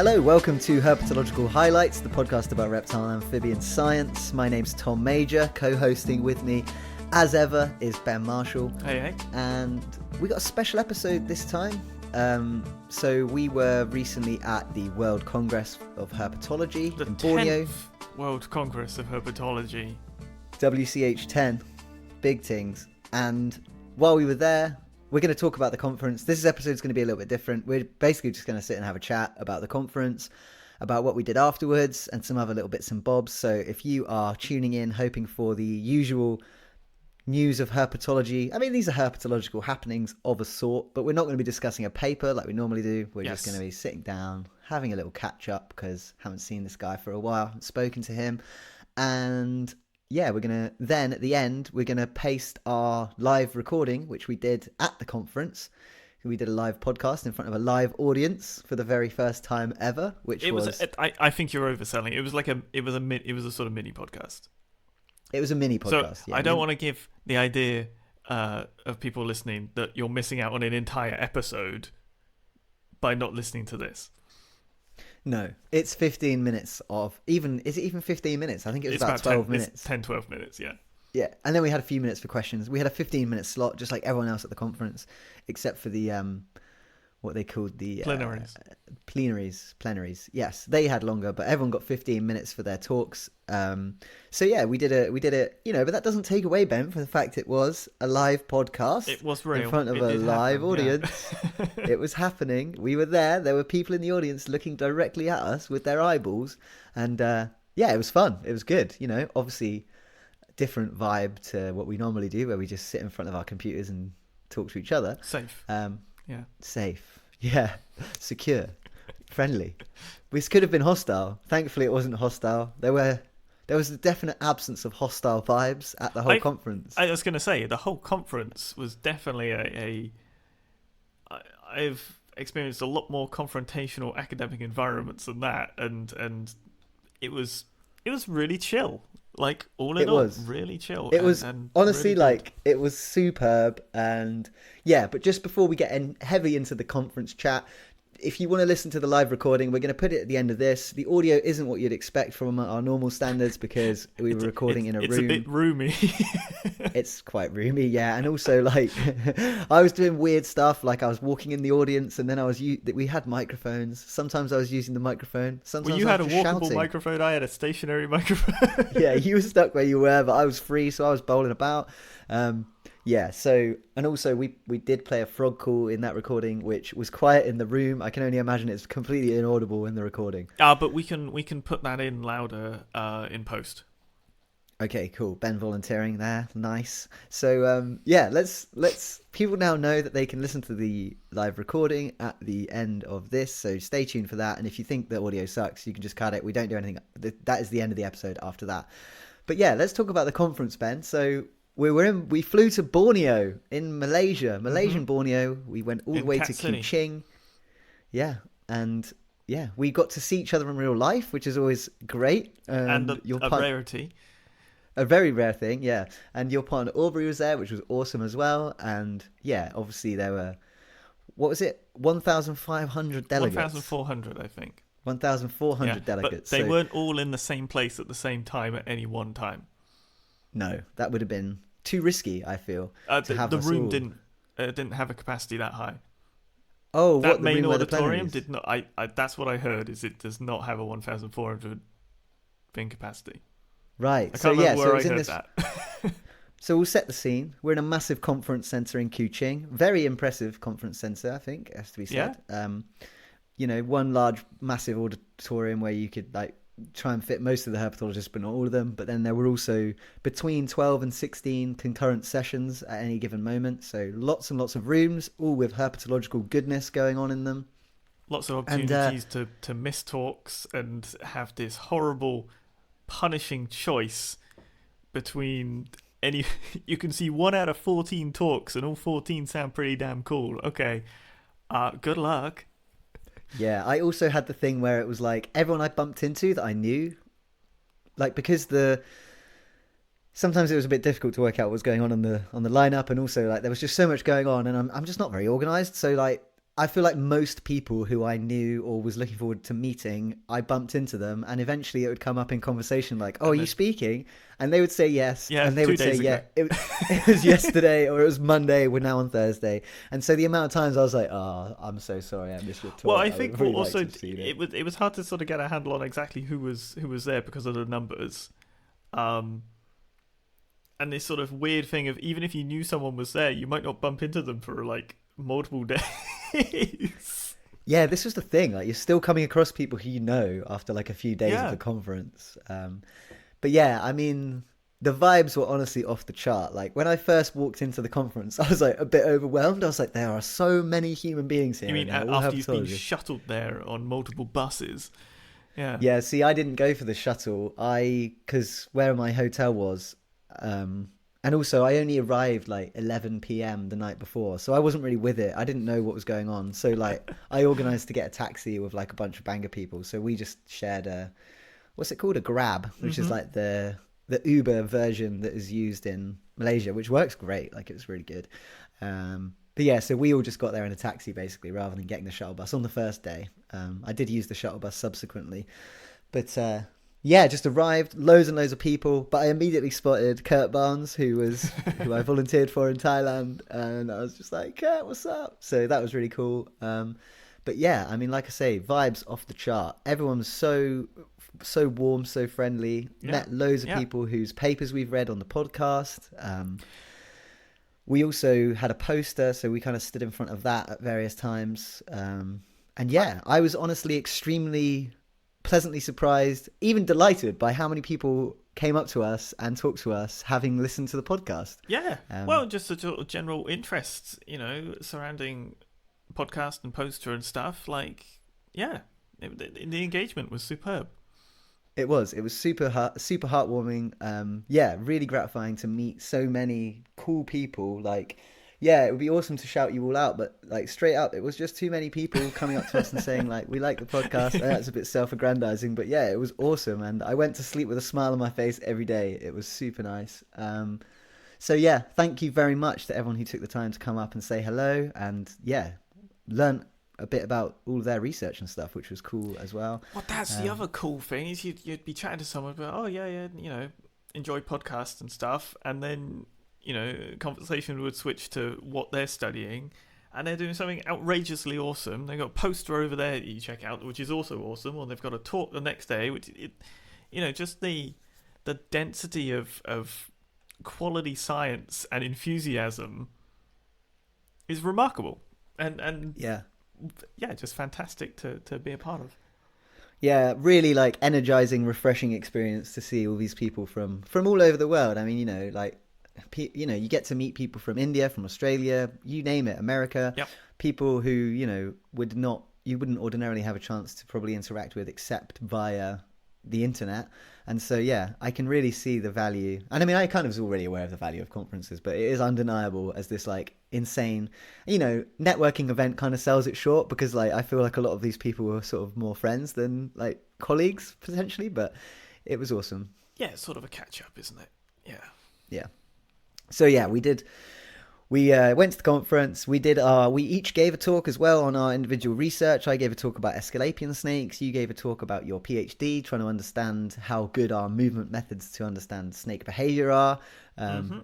Hello, welcome to Herpetological Highlights, the podcast about reptile and amphibian science. My name's Tom Major. Co-hosting with me, as ever, is Ben Marshall. Hey. And we got a special episode this time. So we were recently at the World Congress of Herpetology in Borneo. 10th World Congress of Herpetology. WCH 10. Big things. And while we were there, we're going to talk about the conference. This episode is going to be a little bit different. We're basically just going to sit and have a chat about the conference, about what we did afterwards, and some other little bits and bobs. So if you are tuning in, hoping for the usual news of herpetology, I mean, these are herpetological happenings of a sort, but we're not going to be discussing a paper like we normally do. We're just going to be sitting down, having a little catch up, because I haven't seen this guy for a while, haven't spoken to him. And yeah, we're going to, then at the end, we're going to paste our live recording, which we did at the conference. We did a live podcast in front of a live audience for the very first time ever, which I think you're overselling. It was like it was a sort of mini podcast. It was a mini podcast. So I don't want to give the idea of people listening that you're missing out on an entire episode by not listening to this. No, it's 15 minutes of is it even 15 minutes? I think it's about 12 minutes. It's 10, 12 minutes, yeah. Yeah, and then we had a few minutes for questions. We had a 15-minute slot, just like everyone else at the conference, except for the, what they called the... Plenaries. Yes, they had longer, but everyone got 15 minutes for their talks. So yeah, we did it, but that doesn't take away, Ben, from the fact it was a live podcast. It was real. In front of a live audience. Yeah. It was happening. We were there. There were people in the audience looking directly at us with their eyeballs. And yeah, it was fun. It was good. Obviously different vibe to what we normally do, where we just sit in front of our computers and talk to each other. Safe. Yeah. Safe. Yeah. Secure. Friendly. This could have been hostile. Thankfully, it wasn't hostile. There was a definite absence of hostile vibes at the whole conference. I was going to say, the whole conference was definitely I've experienced a lot more confrontational academic environments than that, and it was really chill. Like, all in all, really chill. It was honestly really it was superb. And yeah, but just before we get heavy into the conference chat, if you want to listen to the live recording, we're going to put it at the end of this. The audio isn't what you'd expect from our normal standards, because we were recording in a room. It's a bit roomy. It's quite roomy, yeah. And also, I was doing weird stuff. Like, I was walking in the audience, and then we had microphones. Sometimes I was using the microphone. Sometimes you had a walkable shouting. Microphone. I had a stationary microphone. Yeah, you were stuck where you were, but I was free, so I was bowling about. Yeah, so, and also we did play a frog call in that recording, which was quiet in the room. I can only imagine it's completely inaudible in the recording. But we can put that in louder in post. Okay, cool. Ben volunteering there. Nice. So, yeah, let's people now know that they can listen to the live recording at the end of this. So stay tuned for that. And if you think the audio sucks, you can just cut it. We don't do anything. That is the end of the episode after that. But yeah, let's talk about the conference, Ben. So we flew to Borneo in Malaysian Borneo. We went all the way to Kuching. Yeah, and yeah, we got to see each other in real life, which is always great. And a rarity. A very rare thing, yeah. And your partner Aubrey was there, which was awesome as well. And yeah, obviously there were, what was it, 1,500 delegates? 1,400, I think. 1,400 delegates. But they weren't all in the same place at the same time at any one time. No, that would have been too risky, I feel. The room didn't have a capacity that high. Oh, that main auditorium did not. I that's what I heard. Is it does not have a 1,400 bin capacity. Right. I can't remember where I heard that. So we'll set the scene. We're in a massive conference centre in Kuching. Very impressive conference centre, I think, it has to be said. Yeah. One large, massive auditorium where you could try and fit most of the herpetologists, but not all of them. But then there were also between 12 and 16 concurrent sessions at any given moment. So lots and lots of rooms, all with herpetological goodness going on in them. Lots of opportunities to miss talks and have this horrible, punishing choice between any. You can see 1 out of 14 talks, and all 14 sound pretty damn cool. Okay, good luck. Yeah, I also had the thing where it was everyone I bumped into that I knew, because sometimes it was a bit difficult to work out what was going on the lineup, and also there was just so much going on, and I'm just not very organised, so I feel like most people who I knew or was looking forward to meeting, I bumped into them, and eventually it would come up in conversation like, "Oh, are you speaking?" And they would say yes, Yeah, and they would say, ago. "Yeah, it was yesterday, or it was Monday. We're now on Thursday." And so the amount of times I was like, "Oh, I'm so sorry, I missed your talk." Well, I think really also it was hard to sort of get a handle on exactly who was there because of the numbers. And this sort of weird thing of even if you knew someone was there, you might not bump into them for like multiple days. Yeah, this was the thing. Like, you're still coming across people who you know after like a few days of the conference. But yeah, I mean, the vibes were honestly off the chart. Like, when I first walked into the conference, I was like a bit overwhelmed. I was like, there are so many human beings here. You mean after you've been shuttled there on multiple buses? Yeah. Yeah, see, I didn't go for the shuttle. Because where my hotel was, and also I only arrived like 11 p.m. the night before, so I wasn't really with it. I didn't know what was going on. So like, I organised to get a taxi with like a bunch of Bangor people. So we just shared what's it called? A Grab, which is like the Uber version that is used in Malaysia, which works great. Like, it's really good. But yeah, so we all just got there in a taxi basically, rather than getting the shuttle bus on the first day. I did use the shuttle bus subsequently, but yeah, just arrived, loads and loads of people. But I immediately spotted Kurt Barnes, who I volunteered for in Thailand, and I was just like, Kurt, what's up? So that was really cool. But yeah, I mean, like I say, vibes off the chart. Everyone was so warm, so friendly. Yeah. Met loads of people whose papers we've read on the podcast. We also had a poster, so we kind of stood in front of that at various times. And yeah, I was honestly extremely pleasantly surprised, even delighted by how many people came up to us and talked to us having listened to the podcast. Yeah, well, just a sort of general interest, surrounding podcast and poster and stuff. Like, yeah, the engagement was superb. It was super heartwarming. Yeah, really gratifying to meet so many cool people. Like, yeah, it would be awesome to shout you all out, but like, straight up, it was just too many people coming up to us and saying like, we like the podcast. That's a bit self-aggrandizing, but yeah, it was awesome. And I went to sleep with a smile on my face every day. It was super nice. So yeah, thank you very much to everyone who took the time to come up and say hello, and yeah, learn a bit about all of their research and stuff, which was cool as well. Well, that's the other cool thing is you'd be chatting to someone about, oh yeah, enjoy podcasts and stuff, and then conversation would switch to what they're studying, and they're doing something outrageously awesome. They've got a poster over there that you check out, which is also awesome, or they've got a talk the next day, which just the density of quality science and enthusiasm is remarkable, and yeah, just fantastic to be a part of. Yeah, really like energizing, refreshing experience to see all these people from all over the world. I mean, you get to meet people from India, from Australia, you name it, America. Yep. People who you wouldn't ordinarily have a chance to probably interact with except via the internet. And so yeah, I can really see the value. And I mean, I kind of was already aware of the value of conferences, but it is undeniable as this like insane, networking event kind of sells it short, because like I feel like a lot of these people were sort of more friends than like colleagues potentially, but it was awesome. Yeah, it's sort of a catch up, isn't it? Yeah. So yeah, we went to the conference. We each gave a talk as well on our individual research. I gave a talk about Aesculapian snakes. You gave a talk about your PhD, trying to understand how good our movement methods to understand snake behavior are,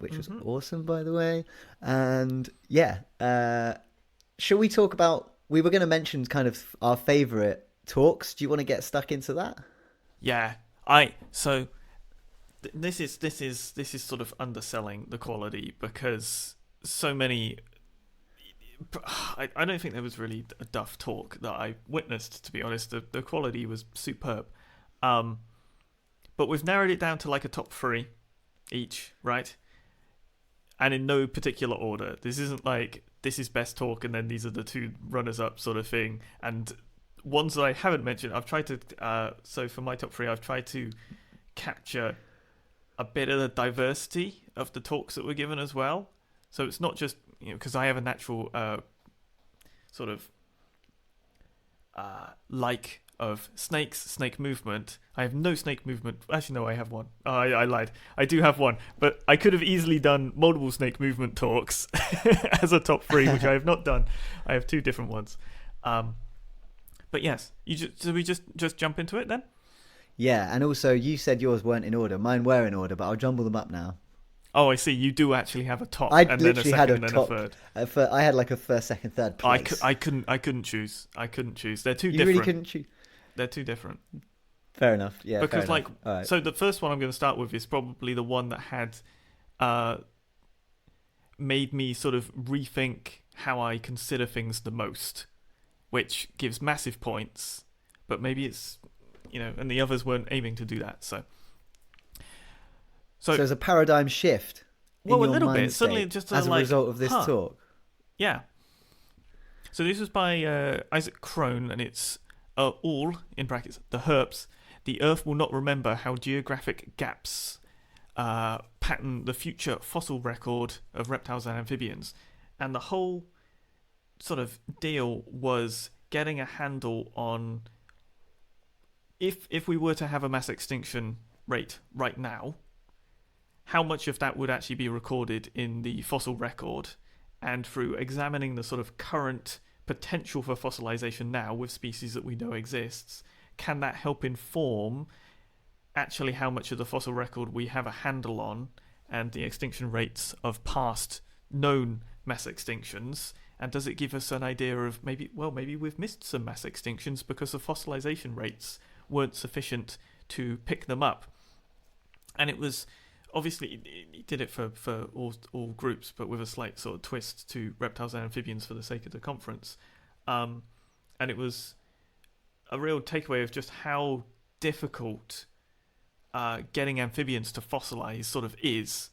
which was awesome, by the way. And yeah, shall we talk about? We were going to mention kind of our favorite talks. Do you want to get stuck into that? Yeah, This is sort of underselling the quality, because so many. I don't think there was really a duff talk that I witnessed, to be honest. The quality was superb, but we've narrowed it down to like a top 3 each, right? And in no particular order. This isn't like this is best talk and then these are the 2 runners up sort of thing. And ones that I haven't mentioned, I've tried to. So for my top 3, I've tried to capture a bit of the diversity of the talks that were given as well. So it's not just, because I have a natural sort of like of snakes, snake movement. I have no snake movement. Actually, no, I have one. I lied. I do have one, but I could have easily done multiple snake movement talks as a top 3, which I have not done. I have 2 different ones. But yes, so we just jump into it then? Yeah, and also you said yours weren't in order. Mine were in order, but I'll jumble them up now. Oh, I see. You do actually have a top, I and then a literally second, had a and then top. a third. I had like a first, second, third place. I couldn't choose. They're too different. You really couldn't choose. They're too different. Fair enough. Yeah. Because fair enough. Right. So the first one I'm going to start with is probably the one that had made me sort of rethink how I consider things the most, which gives massive points, but maybe it's, and the others weren't aiming to do that. So there's a paradigm shift. Well, a little bit. Certainly, just as a result of this talk. Yeah. So this was by Isaac Krone, and it's all, in brackets, the Herps. The Earth will not remember how geographic gaps pattern the future fossil record of reptiles and amphibians. And the whole sort of deal was getting a handle on if we were to have a mass extinction rate right now, how much of that would actually be recorded in the fossil record, and through examining the sort of current potential for fossilization now with species that we know exists, can that help inform actually how much of the fossil record we have a handle on and the extinction rates of past known mass extinctions? And does it give us an idea of maybe we've missed some mass extinctions because the fossilization rates weren't sufficient to pick them up? And it was obviously he did it for all groups, but with a slight sort of twist to reptiles and amphibians for the sake of the conference. And it was a real takeaway of just how difficult getting amphibians to fossilize sort of is.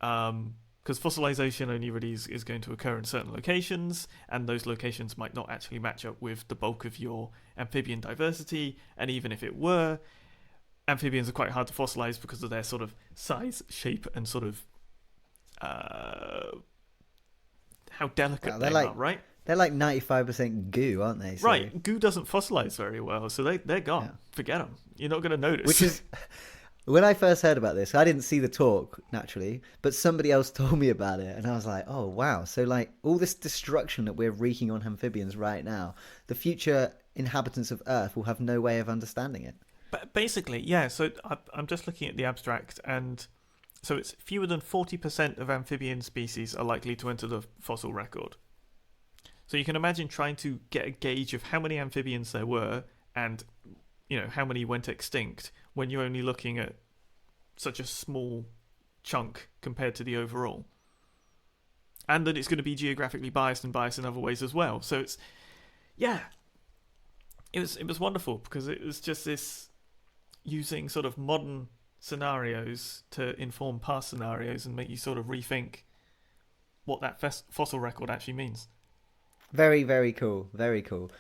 Because fossilization only really is going to occur in certain locations, and those locations might not actually match up with the bulk of your amphibian diversity. And even if it were, amphibians are quite hard to fossilize because of their sort of size, shape, and sort of how delicate they are, right? They're like 95% goo, aren't they? So... Right, goo doesn't fossilize very well, so they're gone. Yeah. Forget them. You're not going to notice. Which is... When I first heard about this, I didn't see the talk, naturally, but somebody else told me about it, and I was like, oh, wow. So, like, all this destruction that we're wreaking on amphibians right now, the future inhabitants of Earth will have no way of understanding it. But basically, yeah, so I'm just looking at the abstract, and so it's fewer than 40% of amphibian species are likely to enter the fossil record. So you can imagine trying to get a gauge of how many amphibians there were and, how many went extinct when you're only looking at such a small chunk compared to the overall. And that it's going to be geographically biased and biased in other ways as well. So it's, yeah, it was wonderful because it was just this using sort of modern scenarios to inform past scenarios and make you sort of rethink what that fossil record actually means. Very, very cool. Very cool.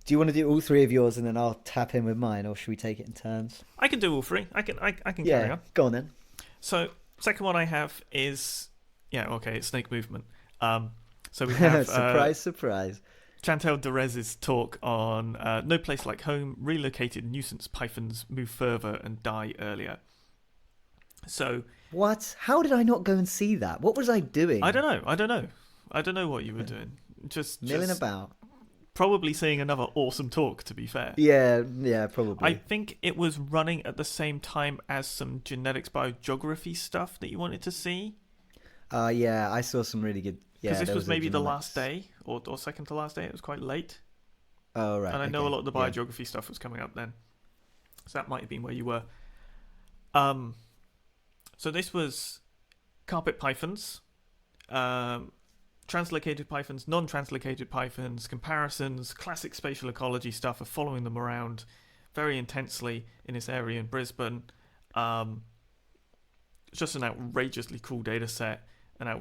Do you want to do all 3 of yours and then I'll tap in with mine, or should we take it in turns? I can do all 3. I can carry on. Go on then. So, second one I have is, it's snake movement. So we have surprise. Chantelle Derez's talk on No Place Like Home, Relocated Nuisance Pythons Move Further and Die Earlier. So what? How did I not go and see that? What was I doing? I don't know what you were doing. Just milling about. Probably seeing another awesome talk, to be fair. Yeah, probably. I think it was running at the same time as some genetics biogeography stuff that you wanted to see. Yeah, I saw some really good... Because this was maybe the last day, or second to last day. It was quite late. Oh, right. And I know a lot of the biogeography stuff was coming up then. So that might have been where you were. So this was carpet pythons, translocated pythons, non-translocated pythons, comparisons, classic spatial ecology stuff of following them around very intensely in this area in Brisbane. It's just an outrageously cool data set, an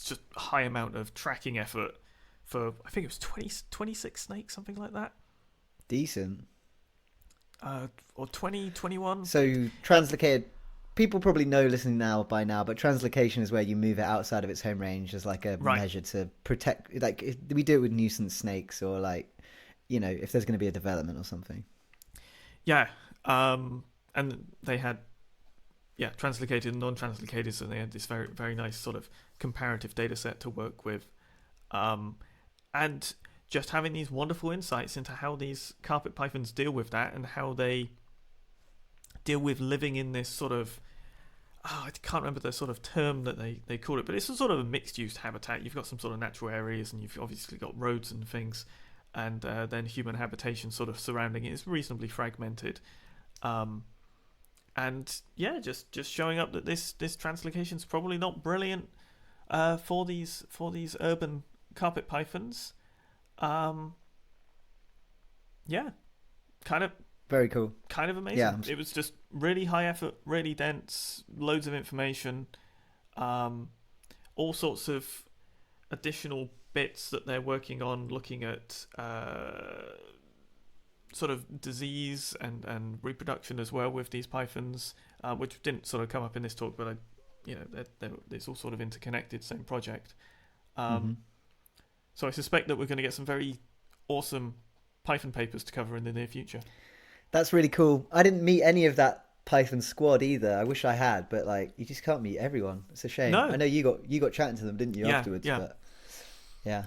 just high amount of tracking effort for, I think it was 26 snakes, something like that. Decent. Or 20, 21. So translocated... People probably know listening by now, but translocation is where you move it outside of its home range as like a measure to protect. Like we do it with nuisance snakes, or like, if there's going to be a development or something. Yeah, and they had translocated and non-translocated, so they had this very, very nice sort of comparative data set to work with, and just having these wonderful insights into how these carpet pythons deal with that and how they deal with living in this sort of, I can't remember the sort of term that they call it, but it's a sort of a mixed-use habitat. You've got some sort of natural areas, and you've obviously got roads and things, and then human habitation sort of surrounding it. It's reasonably fragmented. And yeah, just showing up that this translocation is probably not brilliant for these urban carpet pythons. Yeah, kind of very cool, kind of amazing. Yeah, it was just really high effort, really dense, loads of information, all sorts of additional bits that they're working on, looking at sort of disease and reproduction as well with these pythons, which didn't sort of come up in this talk, but it's all sort of interconnected, same project. So I suspect that we're going to get some very awesome Python papers to cover in the near future. That's really cool. I didn't meet any of that Python squad either. I wish I had, but you just can't meet everyone. It's a shame. No. I know you got chatting to them, didn't you, afterwards? Yeah. But yeah.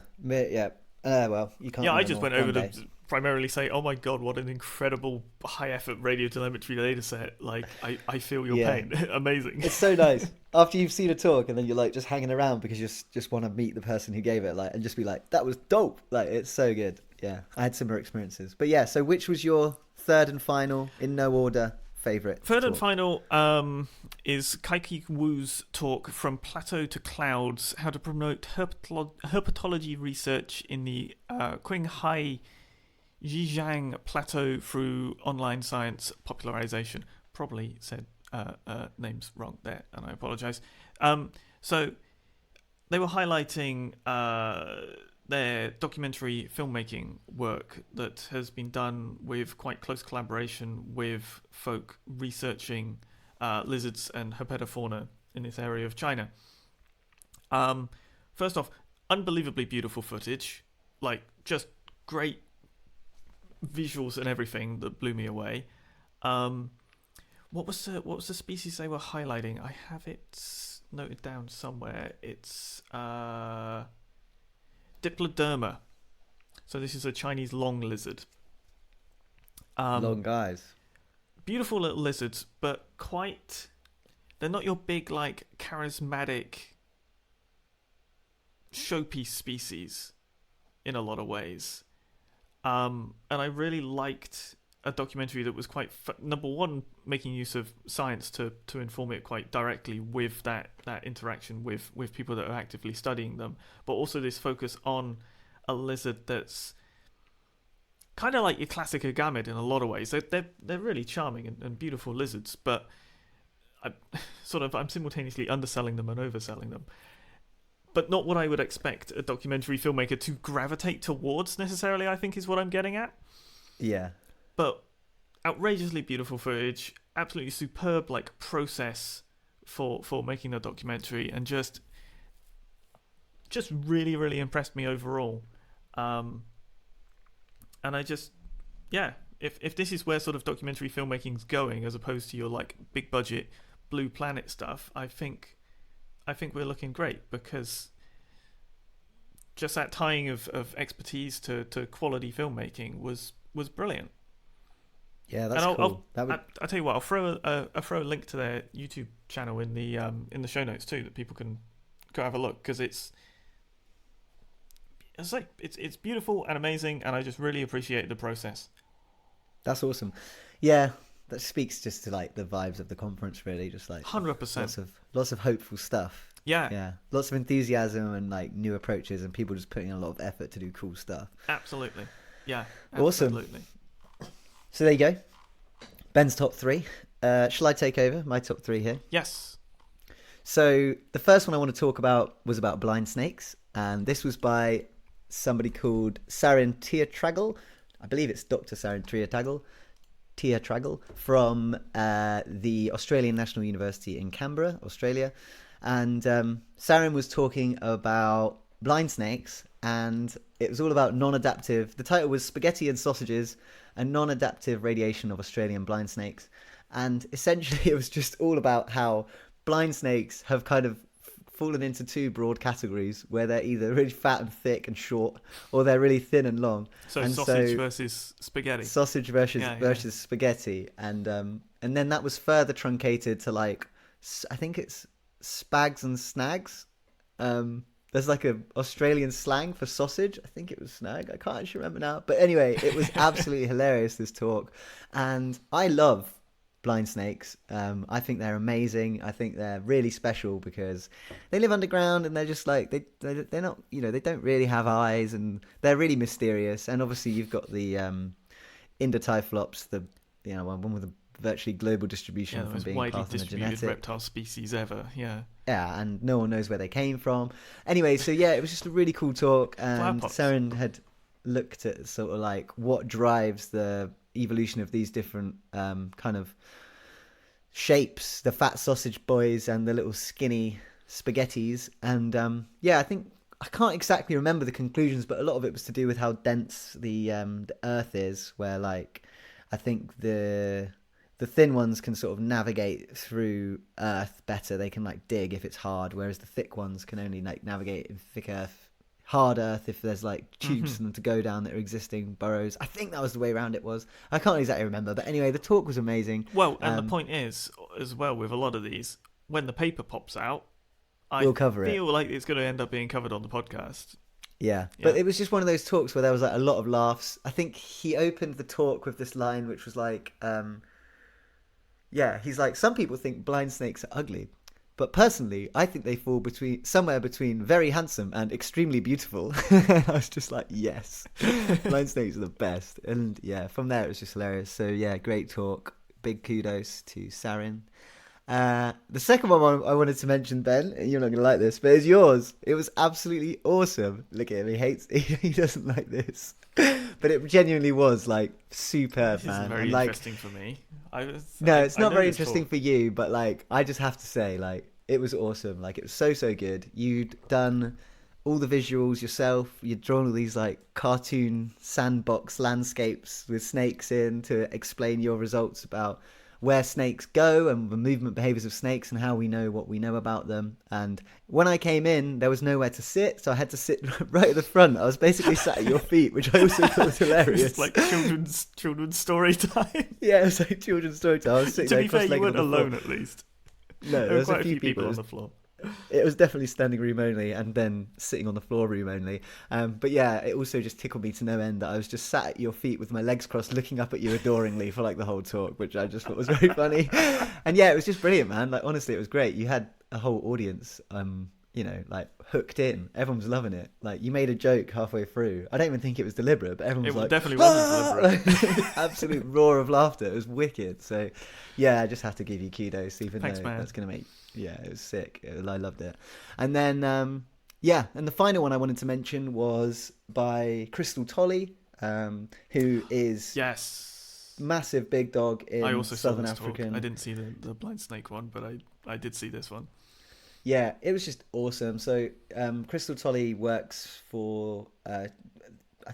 Well, you can't. Yeah, I just more. went over to primarily say, "Oh my god, what an incredible high-effort radio telemetry data set! I feel your pain. Amazing." It's so nice after you've seen a talk, and then you're just hanging around because you just want to meet the person who gave it, and just be like, "That was dope!" It's so good. Yeah, I had similar experiences. But yeah, so which was your third and final, in no order, favorite? Third and final is Kai-Ki Wu's talk, From Plateau to Clouds: How to Promote Herpetology Research in the Qinghai Zhejiang Plateau Through Online Science Popularization. Probably said names wrong there, and I apologize. So they were highlighting their documentary filmmaking work that has been done with quite close collaboration with folk researching lizards and herpetofauna in this area of China. First off, unbelievably beautiful footage, just great visuals and everything that blew me away. What was the species they were highlighting? I have it noted down somewhere. It's Diploderma. So this is a Chinese long lizard. Long guys. Beautiful little lizards, but they're not your big, charismatic showpiece species in a lot of ways. And I really liked a documentary that was quite, number one, making use of science to inform it quite directly with that interaction with people that are actively studying them, but also this focus on a lizard that's kind of like your classic agamid in a lot of ways. They're really charming and beautiful lizards, but I'm simultaneously underselling them and overselling them. But not what I would expect a documentary filmmaker to gravitate towards necessarily, I think, is what I'm getting at. Yeah. But outrageously beautiful footage, absolutely superb process for making a documentary, and just really, really impressed me overall. And I just, if this is where sort of documentary filmmaking's going, as opposed to your big budget Blue Planet stuff, I think we're looking great, because just that tying of expertise to quality filmmaking was brilliant. Yeah, that's cool. I'll tell you what, I'll throw a link to their YouTube channel in the show notes too, that people can go have a look, because it's beautiful and amazing, and I just really appreciate the process. That's awesome. Yeah, that speaks just to the vibes of the conference, really. Just 100%. Lots of hopeful stuff. Yeah. Lots of enthusiasm and new approaches, and people just putting in a lot of effort to do cool stuff. Absolutely. Yeah. Awesome. Absolutely. So there you go. Ben's top three. Shall I take over my top three here? Yes. So the first one I want to talk about was about Blindsnakes, and this was by somebody called Sarin Tiatragul. I believe it's Dr. Sarin Tiatragul from the Australian National University in Canberra, Australia. And Sarin was talking about blind snakes and it was all about non-adaptive. The title was Spaghetti and Sausages, a non-adaptive radiation of Australian blind snakes. And essentially it was just all about how blind snakes have kind of fallen into two broad categories, where they're either really fat and thick and short, or they're really thin and long. So and sausage versus spaghetti. Sausage versus spaghetti, and then that was further truncated to like, I think it's spags and snags. There's like a Australian slang for sausage. I think it was snag. I can't actually remember now. But anyway, it was absolutely hilarious, this talk, and I love blind snakes. I think they're amazing. I think they're really special because they live underground and they're just like they're not, they don't really have eyes, and they're really mysterious. And obviously you've got the Indotyphlops, the one with a virtually global distribution from being parthenogenetic reptile species ever. Yeah, and no one knows where they came from. Anyway, so yeah, it was just a really cool talk, and Sarin had looked at sort of like what drives the evolution of these different kind of shapes, the fat sausage boys and the little skinny spaghettis. And I think I can't exactly remember the conclusions, but a lot of it was to do with how dense the earth is, where like I think the thin ones can sort of navigate through earth better. They can like dig if it's hard, whereas the thick ones can only like navigate in thick earth, hard earth, if there's like tubes for them to go down that are existing burrows. I think that was the way around it was. I can't exactly remember, but anyway, the talk was amazing. Well, and the point is, as well, with a lot of these, when the paper pops out, we'll cover it. I feel like it's going to end up being covered on the podcast. Yeah, but it was just one of those talks where there was like a lot of laughs. I think he opened the talk with this line, which was like, he's like, some people think blind snakes are ugly, but personally, I think they fall somewhere between very handsome and extremely beautiful. I was just like, yes, blind snakes are the best. And yeah, from there it was just hilarious. So yeah, great talk. Big kudos to Sarin. The second one I wanted to mention, Ben, you're not going to like this, but it's yours. It was absolutely awesome. Look at him. He doesn't like this. But it genuinely was like superb, man. It's very interesting for me. It's not very interesting for you, but like I just have to say, like, it was awesome. Like, it was so good. You'd done all the visuals yourself. You'd drawn all these like cartoon sandbox landscapes with snakes in to explain your results about where snakes go and the movement behaviors of snakes and how we know what we know about them. And when I came in, there was nowhere to sit, so I had to sit right at the front. I was basically sat at your feet, which I also thought was hilarious. It's like children's story time. Yeah, it was like children's story time. I was sitting to there be fair, you weren't alone floor. At least. No, there was quite a few people on the floor. It was definitely standing room only, and then sitting on the floor room only. But yeah, it also just tickled me to no end that I was just sat at your feet with my legs crossed, looking up at you adoringly for like the whole talk, which I just thought was very funny. And yeah, it was just brilliant, man. Like, honestly, it was great. You had a whole audience, like hooked in. Everyone was loving it. Like, you made a joke halfway through. I don't even think it was deliberate, but everyone was like, definitely wasn't deliberate. Absolute roar of laughter. It was wicked. So yeah, I just have to give you kudos, even Thanks, though man. that's going to make. Yeah, it was sick. I loved it. And then, and the final one I wanted to mention was by Krystal Tolley, who is massive big dog in I also Southern saw this African. Talk. I didn't see the blind snake one, but I did see this one. Yeah, it was just awesome. So Krystal Tolley works for, I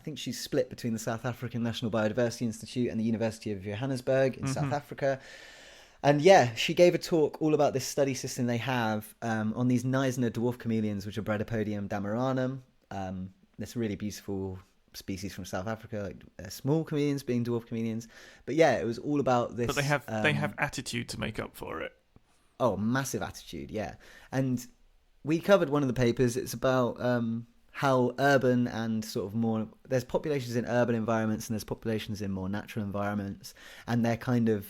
think she's split between the South African National Biodiversity Institute and the University of Johannesburg in South Africa. And yeah, she gave a talk all about this study system they have on these Neisner dwarf chameleons, which are Bradipodium dameranum. This really beautiful species from South Africa, like small chameleons being dwarf chameleons. But yeah, it was all about this. But they have attitude to make up for it. Oh, massive attitude, yeah. And we covered one of the papers. It's about how urban and sort of more... There's populations in urban environments and there's populations in more natural environments. And they're kind of...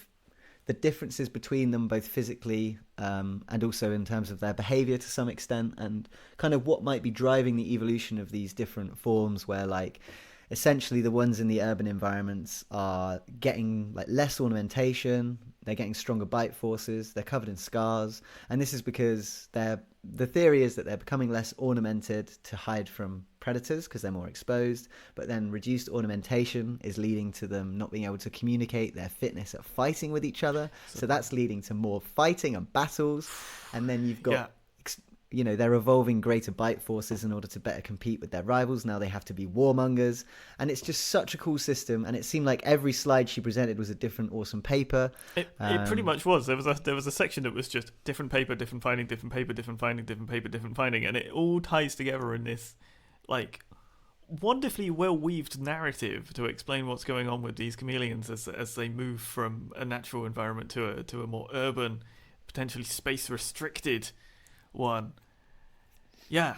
The differences between them, both physically and also in terms of their behavior to some extent, and kind of what might be driving the evolution of these different forms, where like essentially the ones in the urban environments are getting like less ornamentation, they're getting stronger bite forces, they're covered in scars, and this is because the theory is that they're becoming less ornamented to hide from predators because they're more exposed, but then reduced ornamentation is leading to them not being able to communicate their fitness at fighting with each other, so that's leading to more fighting and battles. And then you've got they're evolving greater bite forces in order to better compete with their rivals. Now they have to be warmongers, and it's just such a cool system. And it seemed like every slide she presented was a different awesome paper. It pretty much was. There was a section that was just different paper, different finding, different paper, different finding, different paper, different finding, and it all ties together in this like wonderfully well weaved narrative to explain what's going on with these chameleons as they move from a natural environment to a more urban, potentially space restricted one. Yeah.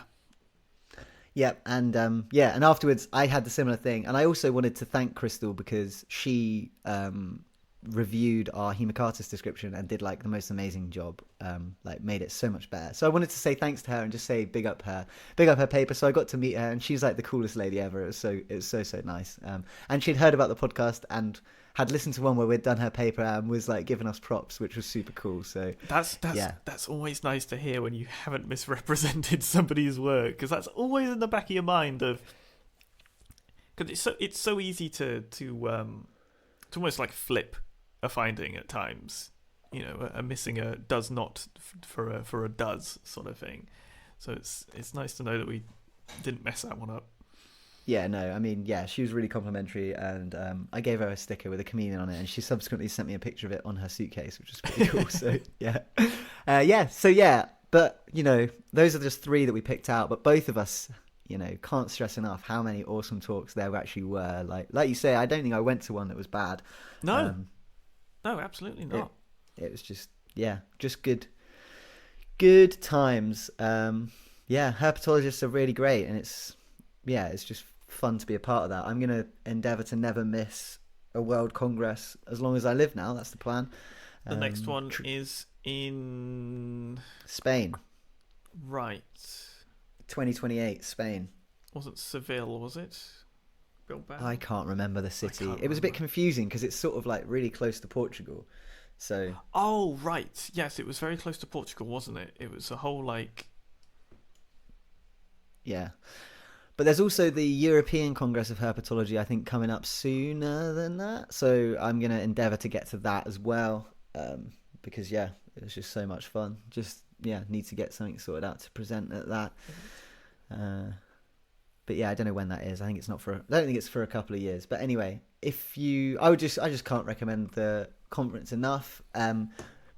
And and afterwards I had the similar thing, and I also wanted to thank Krystal because she reviewed our Hemacartus description and did like the most amazing job, like made it so much better. So I wanted to say thanks to her and just say big up her paper. So I got to meet her, and she's like the coolest lady ever. It was so nice. And she'd heard about the podcast and had listened to one where we'd done her paper and was like giving us props, which was super cool. So that's always nice to hear when you haven't misrepresented somebody's work, because that's always in the back of your mind of, because it's so easy to almost like flip a finding at times, a missing a does not for a does sort of thing. So it's nice to know that we didn't mess that one up. Yeah, no, I mean, yeah, she was really complimentary, and I gave her a sticker with a chameleon on it, and she subsequently sent me a picture of it on her suitcase, which was pretty cool. So but those are just 3 that we picked out, but both of us, can't stress enough how many awesome talks there actually were. Like you say, I don't think I went to one that was bad. No, absolutely not. It was just good times. Herpetologists are really great, and it's just fun to be a part of that. I'm going to endeavour to never miss a World Congress as long as I live now. That's the plan. The next one is in Spain. Right. 2028, Spain. Wasn't Seville, was it? Bilbao? I can't remember the city. It was a bit confusing because it's sort of like really close to Portugal. So. Oh, right. Yes, it was very close to Portugal, wasn't it? It was a whole like. Yeah. But there's also the European Congress of Herpetology, I think, coming up sooner than that. So I'm going to endeavour to get to that as well, because, it was just so much fun. Need to get something sorted out to present at that. But I don't know when that is. I don't think it's for a couple of years. But anyway, I just can't recommend the conference enough.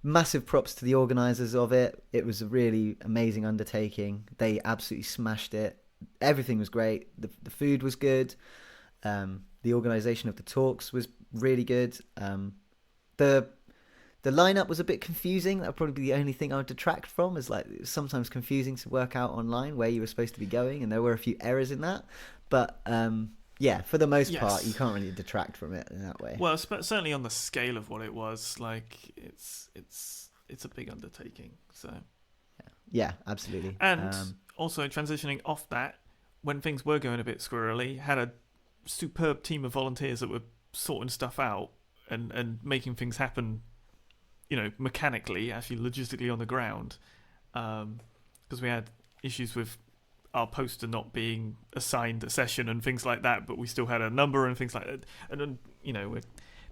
Massive props to the organisers of it. It was a really amazing undertaking. They absolutely smashed it. Everything was great. The food was good. The organisation of the talks was really good. The lineup was a bit confusing. That would probably be the only thing I would detract from. Is like it was sometimes confusing to work out online where you were supposed to be going, and there were a few errors in that. But for the most part, you can't really detract from it in that way. Well, certainly on the scale of what it was, like it's a big undertaking. So yeah, absolutely. And also transitioning off that, when things were going a bit squirrely, had a superb team of volunteers that were sorting stuff out and making things happen. Mechanically, actually logistically on the ground, because we had issues with our poster not being assigned a session and things like that, but we still had a number and things like that. And then,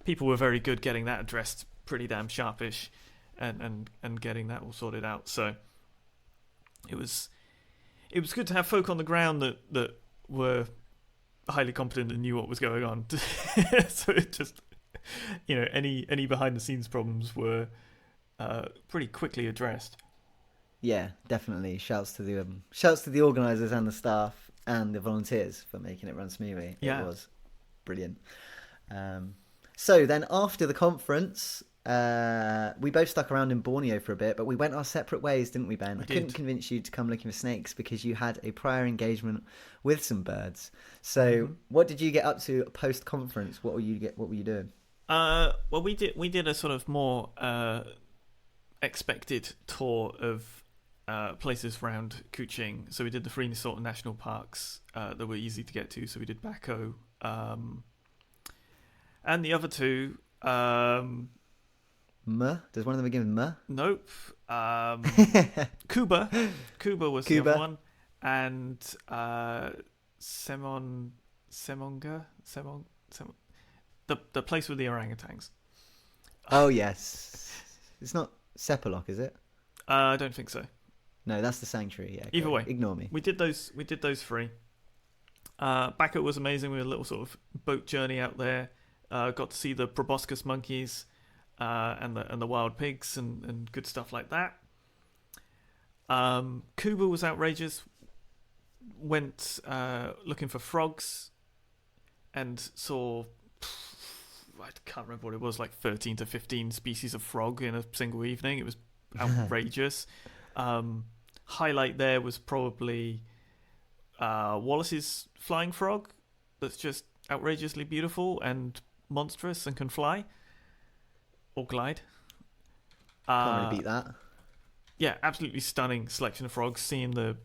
people were very good getting that addressed pretty damn sharpish and getting that all sorted out. So it was good to have folk on the ground that were highly competent and knew what was going on. So it just... any behind the scenes problems were pretty quickly addressed. Yeah, definitely. Shouts to the organisers and the staff and the volunteers for making it run smoothly. Yeah. It was brilliant. So then after the conference, we both stuck around in Borneo for a bit, but we went our separate ways, didn't we, Ben? I couldn't convince you to come looking for snakes because you had a prior engagement with some birds. So what did you get up to post conference? What were you doing? Well, we did a sort of more expected tour of places around Kuching. So we did the three sort of national parks that were easy to get to. So we did Bako, and the other two. Does one of them begin with M? Nope. Kuba was the other one, and Semonga. The place with the orangutans. Oh yes, it's not Sepalok, is it? I don't think so. No, that's the sanctuary. Yeah. Either way, ignore me. We did those 3. Back was amazing. We had a little sort of boat journey out there. Got to see the proboscis monkeys and the wild pigs and good stuff like that. Kuba was outrageous. Went looking for frogs and saw, I can't remember what it was, like 13 to 15 species of frog in a single evening. It was outrageous. Highlight there was probably Wallace's flying frog. That's just outrageously beautiful and monstrous and can fly or glide. Can't really beat that. Yeah, absolutely stunning selection of frogs. Seeing the,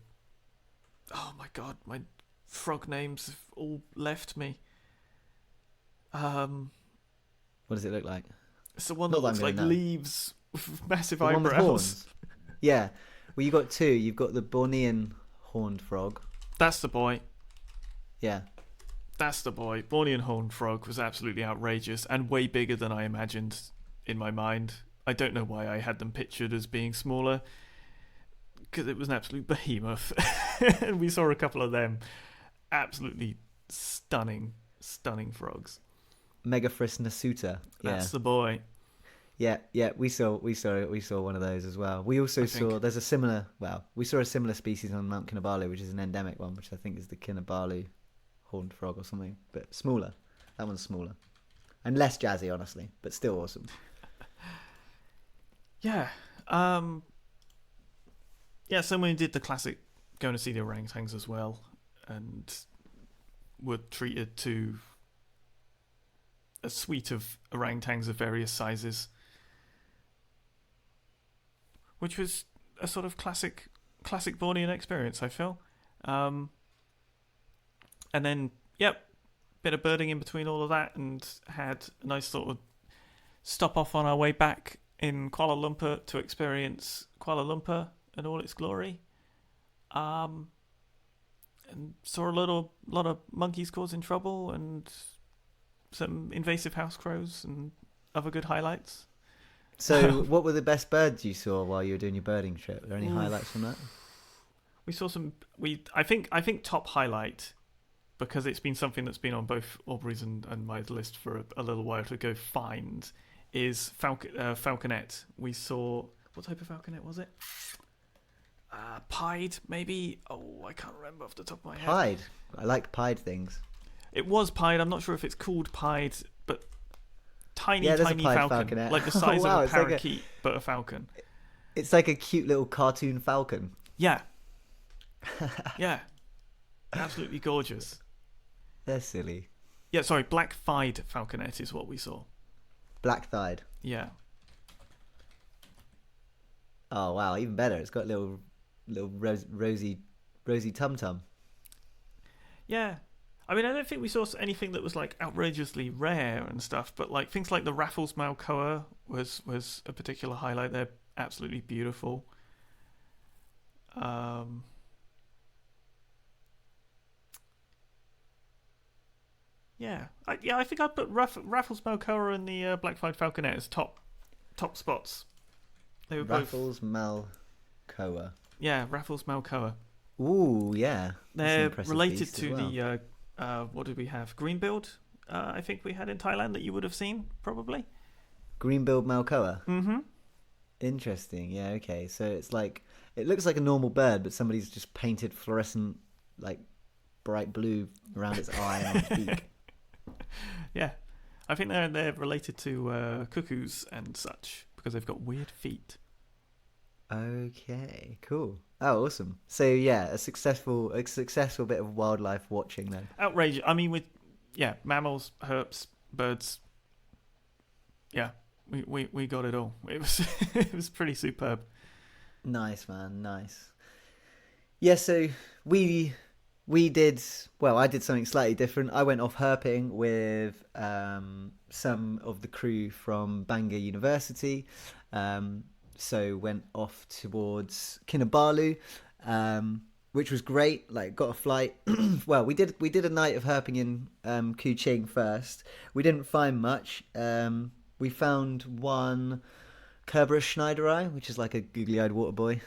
oh my god, my frog names have all left me. What does it look like? It's the one that looks like leaves with massive eyebrows. One with horns. Yeah. Well, you got 2. You've got the Bornean horned frog. That's the boy. Yeah. That's the boy. Bornean horned frog was absolutely outrageous and way bigger than I imagined in my mind. I don't know why I had them pictured as being smaller, because it was an absolute behemoth. And we saw a couple of them. Absolutely stunning frogs. Megaphris nasuta. Yeah. That's the boy. Yeah, we saw one of those as well. We also saw there's a similar. Well, we saw a similar species on Mount Kinabalu, which is an endemic one, which I think is the Kinabalu horned frog or something, but smaller. That one's smaller and less jazzy, honestly, but still awesome. Yeah. Yeah. So we did the classic, going to see the orangutans as well, and were treated to a suite of orangutans of various sizes, which was a sort of classic Bornean experience, I feel. And then, bit of birding in between all of that, and had a nice sort of stop off on our way back in Kuala Lumpur to experience Kuala Lumpur in all its glory. And saw a lot of monkeys causing trouble and some invasive house crows and other good highlights. So what were the best birds you saw while you were doing your birding trip? Were there any highlights from that? We saw some. I think top highlight, because it's been something that's been on both Aubrey's and my list for a little while to go find, is falconet. We saw, what type of falconet was it? Pied, maybe? Oh, I can't remember off the top of my head. Pied? I like pied things. It was pied. I'm not sure if it's called pied, but tiny falcon. Falconet. Like the size of a parakeet, but a falcon. It's like a cute little cartoon falcon. Yeah. Yeah. Absolutely gorgeous. They're silly. Yeah, sorry, black-thighed falconet is what we saw. Black-thighed? Yeah. Oh, wow, even better. It's got little rosy tum-tum. Yeah. I mean, I don't think we saw anything that was like outrageously rare and stuff, but like things like the Raffles Malkoa was a particular highlight. They're absolutely beautiful. Yeah, I think I'd put Raffles Malkoa and the black-thighed falconet as top spots. They were Raffles Malkoa. Yeah, Raffles Malkoa. Ooh, yeah. They're related to the what did we have? Greenbilled, I think we had in Thailand that you would have seen probably. Greenbilled Malkoa. Mm-hmm. Interesting. Yeah. Okay. So it's like, it looks like a normal bird, but somebody's just painted fluorescent, like bright blue around its eye and its beak. Yeah, I think they're related to cuckoos and such because they've got weird feet. Okay, cool. Oh, awesome. So yeah, a successful bit of wildlife watching then. Outrageous. I mean, with mammals, herps, birds. Yeah, we got it all. It was it was pretty superb. Nice, man. Nice. Yeah. So we did, well, I did something slightly different. I went off herping with some of the crew from Bangor University. So went off towards Kinabalu, which was great. Like, got a flight. Well, we did a night of herping in Kuching first. We didn't find much. We found one Kerberos schneideri, which is like a googly-eyed water boy.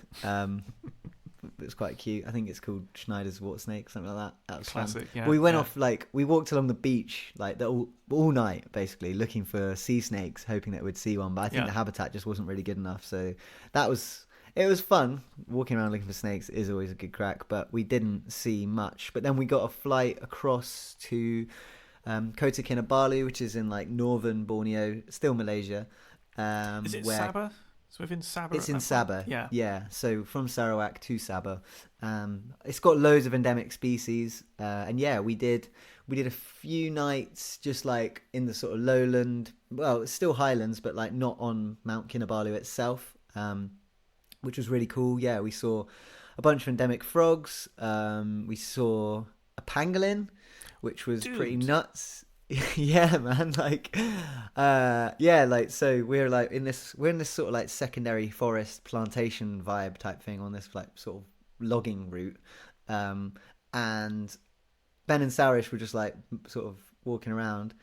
that's quite cute. I think it's called Schneider's water snake, something like that. That was Classic, fun. yeah. We went yeah. off, like, we walked along the beach like all night, basically looking for sea snakes, hoping that we'd see one. But I think the habitat just wasn't really good enough. So it was fun. Walking around looking for snakes is always a good crack, but we didn't see much. But then we got a flight across to Kota Kinabalu, which is in like northern Borneo, still Malaysia. Is it Sabah? It's within Sabah. It's in Sabah. Yeah. Yeah. So from Sarawak to Sabah, it's got loads of endemic species, and yeah, we did a few nights just like in the sort of lowland. Well, it's still highlands, but like not on Mount Kinabalu itself, which was really cool. Yeah, we saw a bunch of endemic frogs. We saw a pangolin, which was pretty nuts. Yeah, man. Like, yeah, like, so we're in this sort of like secondary forest plantation vibe type thing on this like sort of logging route, and Ben and Sarish were just like sort of walking around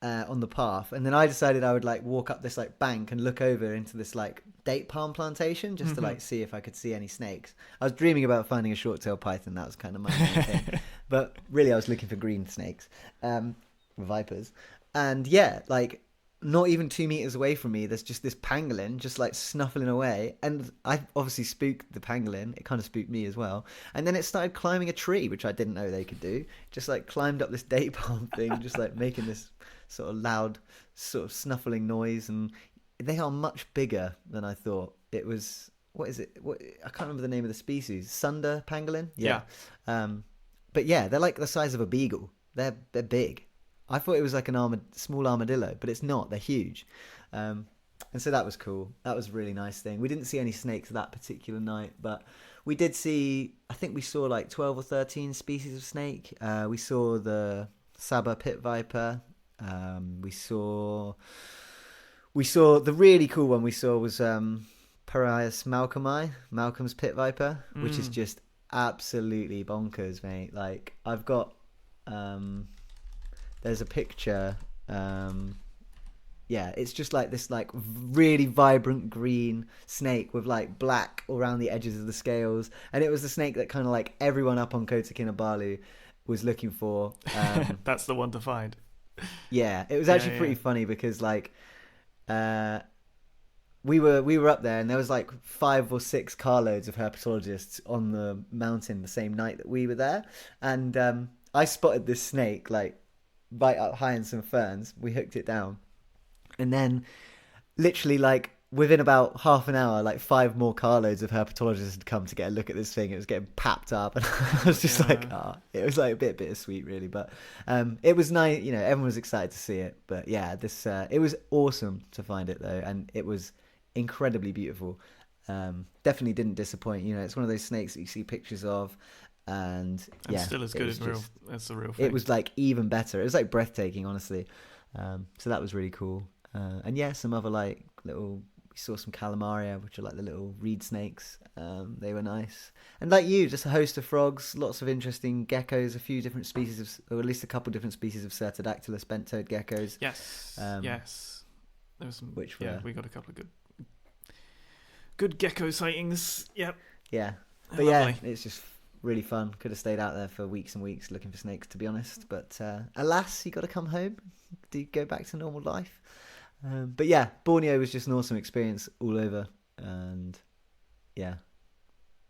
on the path, and then I decided I would like walk up this like bank and look over into this like date palm plantation just to like see if I could see any snakes. I was dreaming about finding a short-tailed python. That was kind of my main thing, but really I was looking for green snakes. Vipers, and yeah, like not even 2 meters away from me there's just this pangolin just like snuffling away, and I obviously spooked the pangolin. It kind of spooked me as well, and then it started climbing a tree, which I didn't know they could do. Just like climbed up this date palm thing, just like making this sort of loud sort of snuffling noise, and they are much bigger than I thought. It was, what is it, I can't remember the name of the species. Sunder pangolin. Yeah. But yeah, they're like the size of a beagle. They're big. I thought it was like small armadillo, but it's not. They're huge. And so that was cool. That was a really nice thing. We didn't see any snakes that particular night, but we did see, I think we saw like 12 or 13 species of snake. We saw the Sabah pit viper. We saw the really cool one we saw was Parias malcolmi, Malcolm's pit viper, which is just absolutely bonkers, mate. Like, I've got... there's a picture. Yeah, it's just like this like really vibrant green snake with like black around the edges of the scales, and it was the snake that kind of like everyone up on Kota Kinabalu was looking for. That's the one to find. Yeah, it was actually pretty funny because like we were up there, and there was like 5 or 6 carloads of herpetologists on the mountain the same night that we were there, and I spotted this snake like right up high in some ferns. We hooked it down, and then literally like within about half an hour, like 5 more carloads of herpetologists had come to get a look at this thing. It was getting papped up, and I was just like, it was like a bit bittersweet, really. But it was nice, you know. Everyone was excited to see it. But yeah, this it was awesome to find it though, and it was incredibly beautiful. Definitely didn't disappoint. You know, it's one of those snakes that you see pictures of. And yeah, still as good as real. That's the real thing. It was like even better. It was like breathtaking, honestly. So that was really cool. And yeah, some other like little. We saw some calamaria, which are like the little reed snakes. They were nice. And like you, just a host of frogs, lots of interesting geckos, a few different species of, or at least a couple different species of Certodactylus bent-toed geckos. Yes. Yes. There was some. Which were, yeah, we got a couple of good gecko sightings. Yep. Yeah. But yeah, it's just really fun. Could have stayed out there for weeks and weeks looking for snakes, to be honest. But alas, you got to come home. Do you go back to normal life? But yeah, Borneo was just an awesome experience all over. And yeah,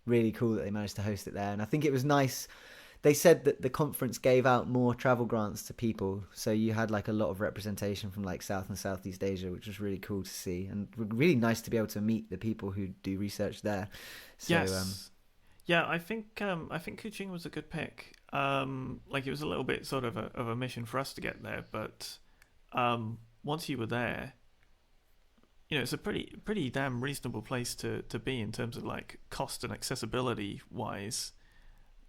really cool that they managed to host it there. And I think it was nice. They said that the conference gave out more travel grants to people. So you had like a lot of representation from like South and Southeast Asia, which was really cool to see. And really nice to be able to meet the people who do research there. So, yes. Yeah, I think Kuching was a good pick. Like, it was a little bit sort of a mission for us to get there, but once you were there, you know, it's a pretty damn reasonable place to be in terms of like cost and accessibility wise,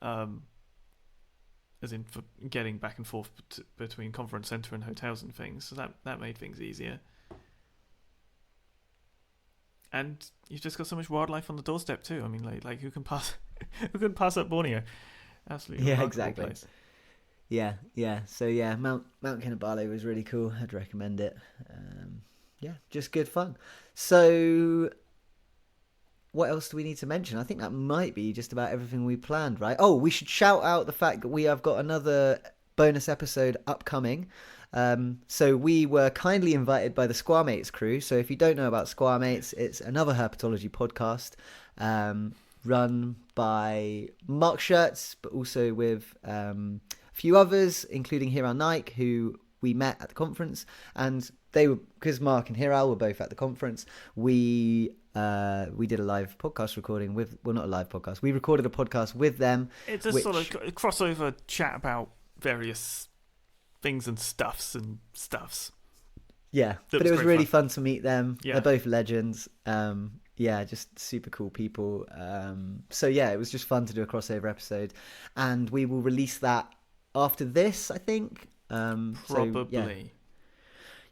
as in for getting back and forth between conference center and hotels and things. So that made things easier. And you've just got so much wildlife on the doorstep too. I mean, like who can pass up Borneo? Absolutely. Yeah, exactly. Place. Yeah. So yeah, Mount Kinabalu was really cool. I'd recommend it. Yeah, just good fun. So what else do we need to mention? I think that might be just about everything we planned, right? Oh, we should shout out the fact that we have got another bonus episode upcoming. So we were kindly invited by the Squamates crew. So if you don't know about Squamates, it's another herpetology podcast run by Mark Schertz, but also with a few others, including Herrel Nike, who we met at the conference. And they were, because Mark and Herrel were both at the conference, we did a live podcast recording with, well, not a live podcast, we recorded a podcast with them. It's a sort of crossover chat about various things and stuffs. Yeah, but it was really fun to meet them. Yeah. They're both legends. Yeah, just super cool people. So yeah, it was just fun to do a crossover episode, and we will release that after this, I think. Probably.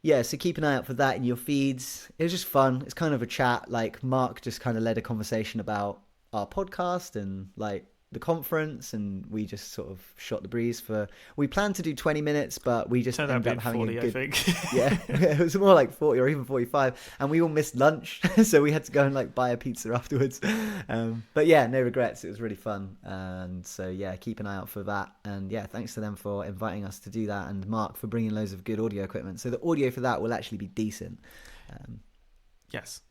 Yeah, so keep an eye out for that in your feeds. It was just fun. It's kind of a chat. Like, Mark just kind of led a conversation about our podcast and like the conference, and we just sort of shot the breeze for. We planned to do 20 minutes, but we just ended up having 40, a good. I think. Yeah, it was more like 40 or even 45, and we all missed lunch, so we had to go and like buy a pizza afterwards. But yeah, no regrets. It was really fun, and so yeah, keep an eye out for that. And yeah, thanks to them for inviting us to do that, and Mark for bringing loads of good audio equipment. So the audio for that will actually be decent. Yes.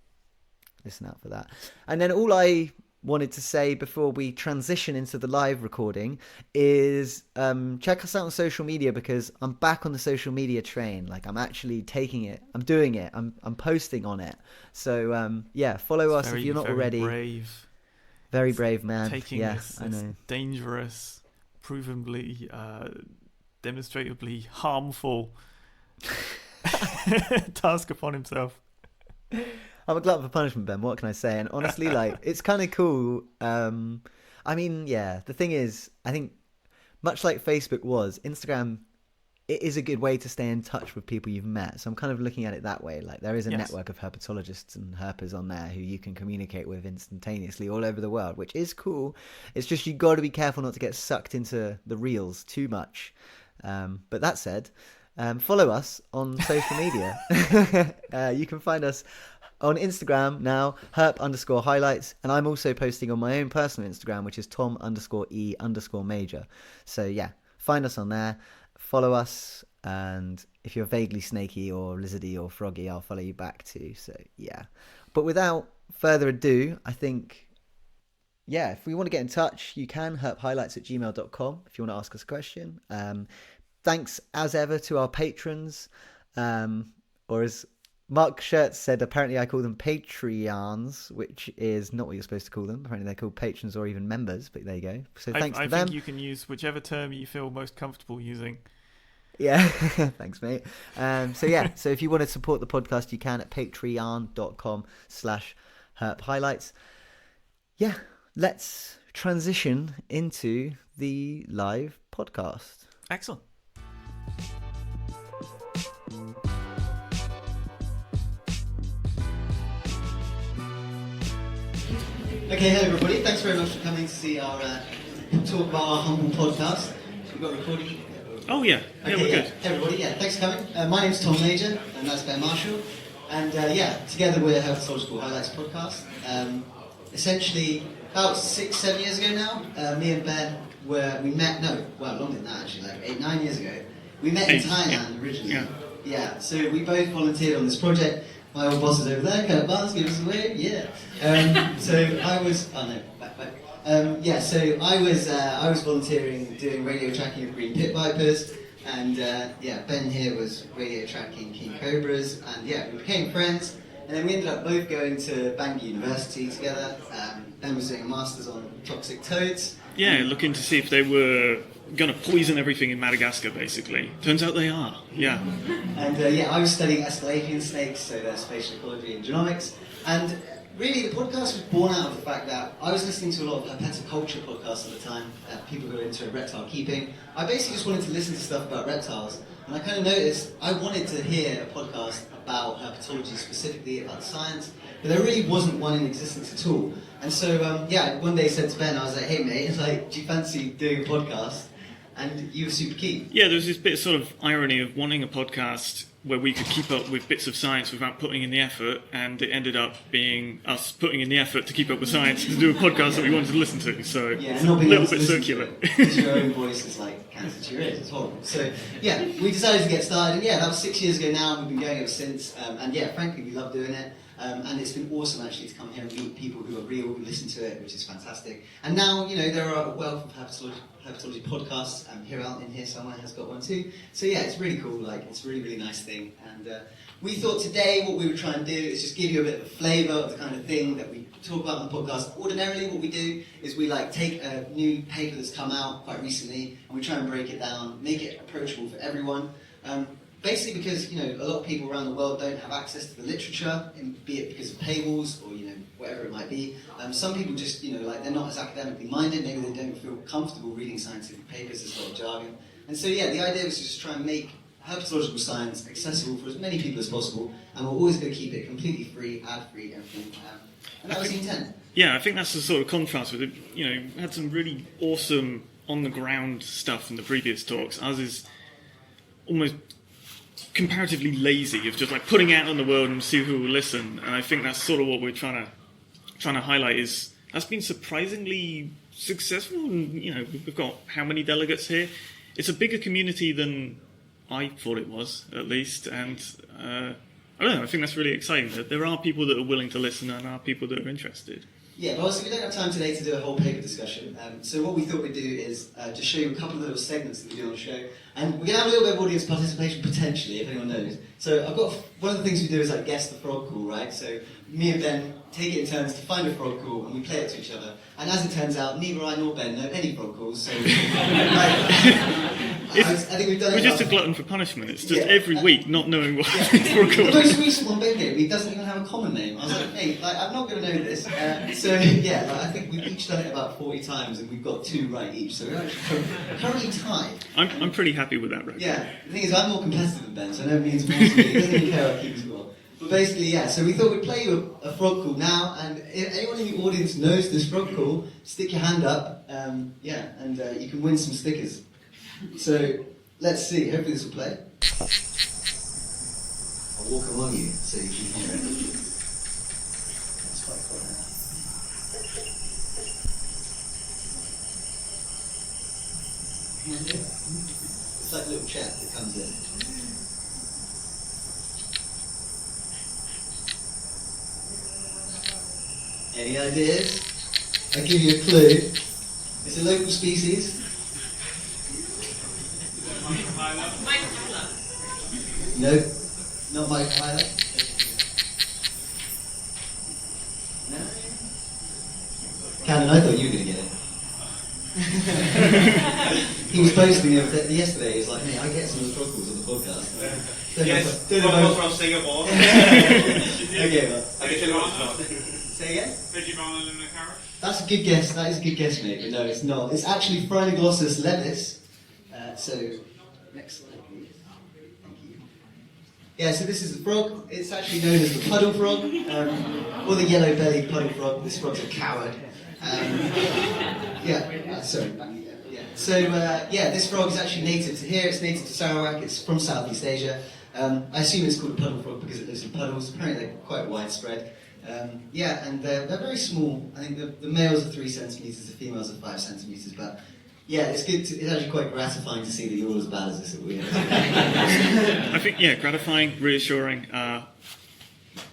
Listen out for that. And then all I wanted to say before we transition into the live recording is check us out on social media, because I'm back on the social media train. Like, I'm actually taking it, I'm doing it, I'm posting on it. So yeah, follow us if you're not already. Very brave, man. Taking this I know. Dangerous, provenly, demonstratively harmful task upon himself. I'm a glutton for punishment, Ben. What can I say? And honestly, like, it's kind of cool. I mean, yeah, the thing is, I think much like Facebook was, Instagram, it is a good way to stay in touch with people you've met. So I'm kind of looking at it that way. Like, there is a network of herpetologists and herpers on there who you can communicate with instantaneously all over the world, which is cool. It's just you got to be careful not to get sucked into the reels too much. But that said, follow us on social media. You can find us on Instagram now, herp_highlights, and I'm also posting on my own personal Instagram, which is Tom_E_major. So yeah, find us on there, follow us, and if you're vaguely snaky or lizardy or froggy, I'll follow you back too. So yeah, but without further ado, I think, yeah, if we want to get in touch, you can, herphighlights@gmail.com if you want to ask us a question. Thanks as ever to our patrons, or as Mark Schertz said, apparently I call them Patreons, which is not what you're supposed to call them. Apparently they're called patrons or even members, but there you go. So thanks to them. I think you can use whichever term you feel most comfortable using. Yeah, thanks, mate. So yeah, so if you want to support the podcast, you can at patreon.com/herphighlights. Yeah, let's transition into the live podcast. Excellent. Okay, hello everybody. Thanks very much for coming to see our talk about our humble podcast. We've got recording. Oh yeah, okay, we're good. Hey everybody, yeah, thanks for coming. My name's Tom Major, and that's Ben Marshall. And yeah, together we're Herpetological Highlights podcast. Essentially, about 6-7 years ago now, me and Ben we met. No, well, longer than that actually, like 8-9 years ago. We met in Thailand originally. Yeah. So we both volunteered on this project. My old boss is over there, Kurt Barnes, give us a wave, yeah. So I was, back. So I was volunteering doing radio tracking of green pit vipers, and Ben here was radio tracking king cobras, and we became friends, and then we ended up both going to Bangor University together. Ben was doing a master's on toxic toads. Yeah, looking to see if they were going to poison everything in Madagascar, basically. Turns out they are, yeah. And I was studying Aesculapian snakes, so their spatial ecology and genomics. And really, the podcast was born out of the fact that I was listening to a lot of herpetoculture podcasts at the time, people who are into reptile keeping. I basically just wanted to listen to stuff about reptiles, and I kind of noticed I wanted to hear a podcast about herpetology specifically, about science, but there really wasn't one in existence at all. And so, one day I said to Ben, I was like, hey mate, do you fancy doing a podcast? and you were super keen. Yeah, there was this bit of sort of irony of wanting a podcast where we could keep up with bits of science without putting in the effort, and it ended up being us putting in the effort to keep up with science to do a podcast that we wanted to listen to. So yeah, not a little bit circular. Because your own voice is like cancer to your ears. It's horrible. So yeah, we decided to get started, and yeah, that was 6 years ago now, and we've been going ever since. And yeah, frankly, we love doing it. And it's been awesome actually to come here and meet people who are real, who listen to it, which is fantastic. And now, you know, there are a wealth of herpetology podcasts. Herrel in here somewhere has got one too. So yeah, it's really cool. Like, it's a really, really nice thing. And we thought today what we would try and do is just give you a bit of a flavour of the kind of thing that we talk about on the podcast. Ordinarily, what we do is we like take a new paper that's come out quite recently, and we try and break it down, make it approachable for everyone. Basically because, you know, a lot of people around the world don't have access to the literature, be it because of paywalls or, you know, whatever it might be. Some people just, you know, like they're not as academically minded, maybe they don't feel comfortable reading scientific papers, there's a lot of jargon. And so, yeah, the idea was to just try and make herpetological science accessible for as many people as possible, and we're always going to keep it completely free, ad-free, everything. And that was the intent. Yeah, I think that's the sort of contrast with it. You know, we had some really awesome on-the-ground stuff in the previous talks. Ours is almost comparatively lazy of just like putting out on the world and see who will listen, and I think that's sort of what we're trying to highlight. Is that's been surprisingly successful, and you know, we've got how many delegates here? It's a bigger community than I thought it was, at least, and I don't know, I think that's really exciting that there are people that are willing to listen and are people that are interested. Yeah, but obviously we don't have time today to do a whole paper discussion, so what we thought we'd do is just show you a couple of little segments that we do on the show, and we're going to have a little bit of audience participation potentially, if anyone knows. So I've got, one of the things we do is like guess the frog call, right? So me and Ben take it in turns to find a frog call, and we play it to each other, and as it turns out, neither I nor Ben know any frog calls, so I think we've done it. We're just a glutton for punishment. It's just every week not knowing what frog call. The most recent one Ben gave me doesn't even have a common name. I was like, hey, like, I'm not going to know this. So yeah, like, I think we've each done it about 40 times, and we've got 2 right each. So we're actually currently tied. I'm pretty happy with that record. Yeah, the thing is, I'm more competitive than Ben, so I know it means more to me. He doesn't even care about keeping score. But basically, yeah, so we thought we'd play you a frog call now, and if anyone in the audience knows this frog call, stick your hand up, and you can win some stickers. So, let's see, hopefully this will play. I'll walk among you, so you can hear it. That's quite cool now. It's like a little chat that comes in. Any ideas? I'll give you a clue. It's a local species. No, not microhyla. No? Cannon, I thought you were going to get it. He was posting it yesterday. He was like, hey, I get some of the frog calls on the podcast. Yes, frog from Singapore. Okay, well. I get you. Say again? Vegemite and a carrot? That's a good guess. That is a good guess, mate. But no, it's not. It's actually Phrynoglossus levis. So, next slide, please. Thank you. Yeah, so this is the frog. It's actually known as the puddle frog, or the yellow-bellied puddle frog. This frog's a coward. Sorry. Yeah. So, this frog is actually native to here. It's native to Sarawak. It's from Southeast Asia. I assume it's called a puddle frog because it lives in puddles. Apparently, they're quite widespread. And they're very small. I think the males are 3 centimetres, the females are 5 centimetres. But yeah, it's good. It's actually quite gratifying to see that you're all as bad as this at we are. I think gratifying, reassuring,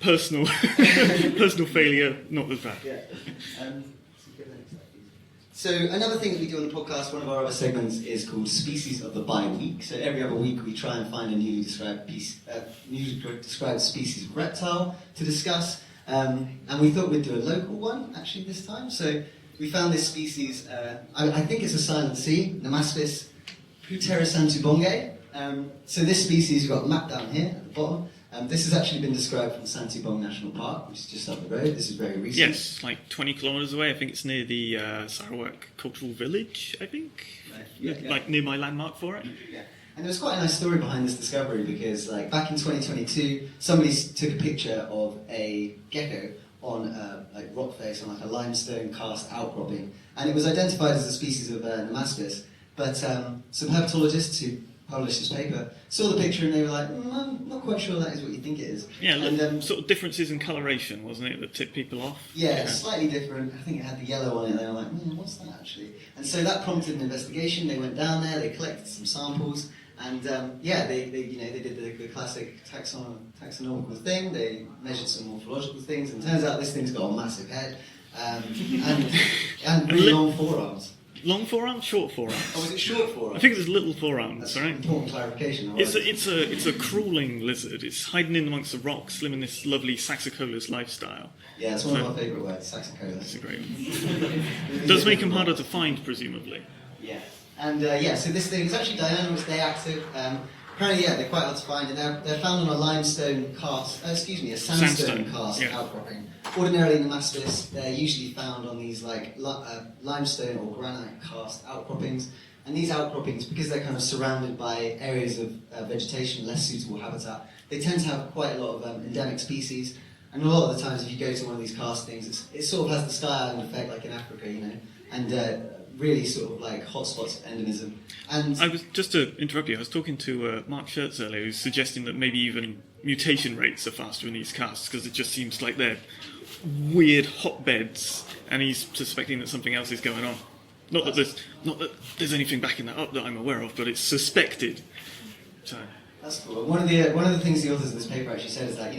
personal failure, not as bad. Yeah. So another thing that we do on the podcast, one of our other segments, is called Species of the Bi-Week. So every other week we try and find a newly described species of reptile to discuss. And we thought we'd do a local one, actually, this time. So we found this species, I think it's a silent C, Namaspis puterosantubonge. So this species you've got mapped down here at the bottom. This has actually been described from Santubong National Park, which is just up the road. This is very recent. Yes, like 20 kilometres away. I think it's near the Sarawak Cultural Village, I think. Like near my landmark for it. Yeah. And there was quite a nice story behind this discovery because, like, back in 2022, somebody took a picture of a gecko on a rock face on like a limestone karst outcropping, and it was identified as a species of Namaspis. But some herpetologists who published this paper saw the picture and they were like, I'm not quite sure that is what you think it is. Yeah, and, sort of differences in coloration, wasn't it, that tipped people off? Yeah, slightly different. I think it had the yellow on it. They were like, what's that actually? And so that prompted an investigation. They went down there, they collected some samples, and they did the classic taxonomical thing. They measured some morphological things, and it turns out this thing's got a massive head and really long forearms. Long forearms, short forearms? Oh, was it short forearms? I think there's little forearms, That's right? Important clarification. Right? It's a crawling lizard. It's hiding in amongst the rocks, living this lovely Saxicolous lifestyle. Yeah, it's one of my favourite words, Saxicolous. It's a great one. Does make them harder to find, presumably. Yeah. And so this thing is actually diurnal, it's day active. Apparently, they're quite hard to find, and they're found on a limestone cast, a sandstone cast outcropping. Ordinarily in the Masvis, they're usually found on these limestone or granite cast outcroppings. And these outcroppings, because they're kind of surrounded by areas of vegetation, less suitable habitat, they tend to have quite a lot of endemic species. And a lot of the times, if you go to one of these castings, it sort of has the Sky Island effect, like in Africa, and really sort of like hotspots of endemism. And I was, just to interrupt you, I was talking to Mark Schertz earlier, who's suggesting that maybe even mutation rates are faster in these casts because it just seems like they're weird hotbeds, and he's suspecting that something else is going on. Not that there's anything backing that up that I'm aware of, but it's suspected. So that's cool. One of the things the authors of this paper actually said is that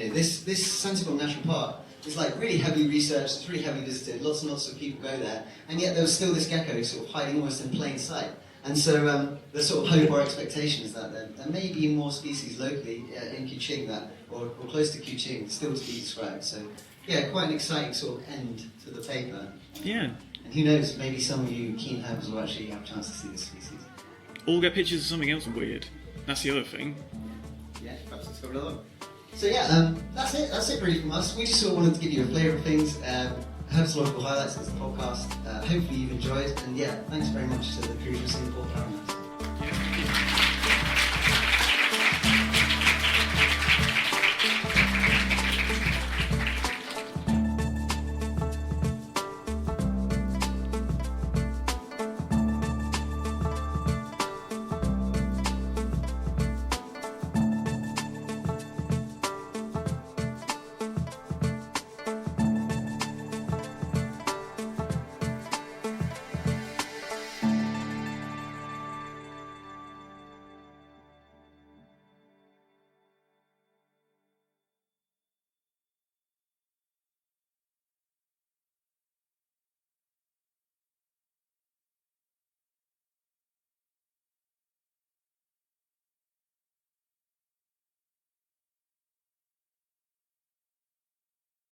this Singapore National Park is like really heavily researched, it's really heavily visited, lots and lots of people go there, and yet there was still this gecko sort of hiding almost in plain sight. And so the sort of hope or expectation is that there may be more species locally in Kuching or close to Kuching still to be described. So yeah, quite an exciting sort of end to the paper. yeah, And who knows, maybe some of you keen herpers will actually have a chance to see this species. or get pictures of something else weird. That's the other thing. Yeah, perhaps let's go another one. So yeah, that's it. That's it really from us. We just sort of wanted to give you a flavour of things. Herpetological highlights of the podcast. Hopefully you've enjoyed, and yeah, thanks very much to the crew from Singapore Herpetological Society.